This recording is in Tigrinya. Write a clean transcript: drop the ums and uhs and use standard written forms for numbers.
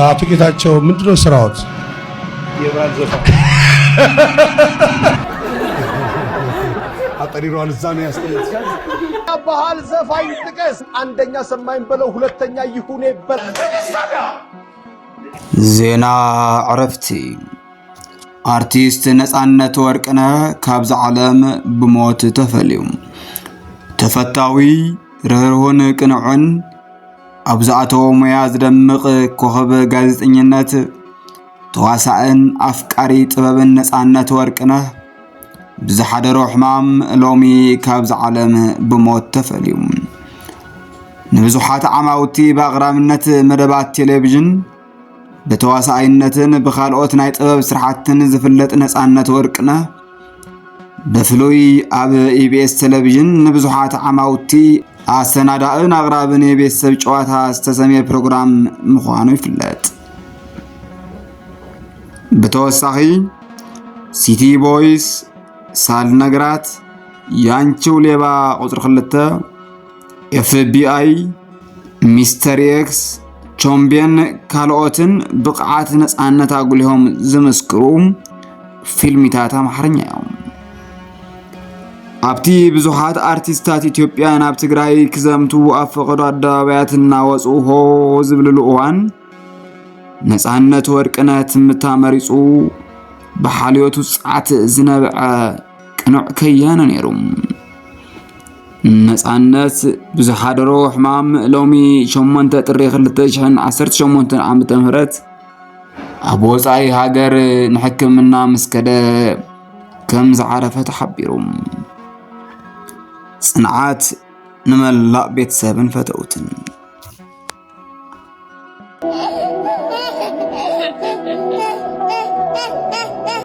አቶ ጌታቸው ምንድነው ስራዎት? የባህል ዘፋኝ አጠሪሯን እዛ ነው ያስቀምጥሻል። ባህል ዘፋኝ ጥቀስ። አንደኛ ሰማኝ በለው፣ ሁለተኛ ይሁኔ በለው። ዜና ዕረፍቲ። አርቲስት ነፃነት ወርቅነህ ካብዛ ዓለም ብሞት ተፈልዩ። ተፈታዊ ርህሩህን ቅንዑን ኣብዛኣቶ ሙያ ዝደምቕ ኮኸብ ጋዜጠኝነት ተዋሳእን ኣፍቃሪ ጥበብን ነፃነት ወርቅነህ ብዝሓደሮ ሕማም ሎሚ ካብዛ ዓለም ብሞት ተፈልዩ። ንብዙሓት ዓማውቲ ብኣቕራብነት መደባት ቴሌቪዥን በተዋሳይነትን በኻልኦት ናይ ጥበብ ስራሕትን ዝፍለጥ ነፃነት ወርቅነህ በፍሉይ ኣብ ኢቢኤስ ቴሌቪዥን ንብዙሓት ዓማውቲ ኣሰናዳእን ኣቕራብን የቤተሰብ ጨዋታ ዝተሰመየ ፕሮግራም ምዃኑ ይፍለጥ። ብተወሳኺ ሲቲ ቦይስ፣ ሳልነግራት፣ ያንቺው ሌባ ቁጥር 2፣ ኤፍቢአይ፣ ሚስተር ኤክስ፣ ቾምቤን ካልኦትን ብቕዓት ነፃነት ኣጉሊሆም ዝመስክሩ ፊልሚታት ኣምሓርኛ እዮም። ኣብቲ ብዙሓት ኣርቲስታት ኢትዮጵያ ናብ ትግራይ ክዘምቱ ኣብ ፈቐዶ ኣደባባያት እናወፁ ሆ ዝብልሉ እዋን ነፃነት ወርቅነህ ትምታ መሪፁ ብሓልዮቱ ፃዕቲ ዝነብዐ ቅኑዕ ከያነ ነይሩ። ነፃነት ብዝሓደሮ ሕማም ሎሚ 8 ጥሪ 2018 ዓመተ ምህረት ኣብ ወፃኢ ሃገር ንሕክምና ምስከደ ከም ዝዓረፈ ተሓቢሩ። ጽንዓት ንመላእ ቤተሰብን ፈተውትን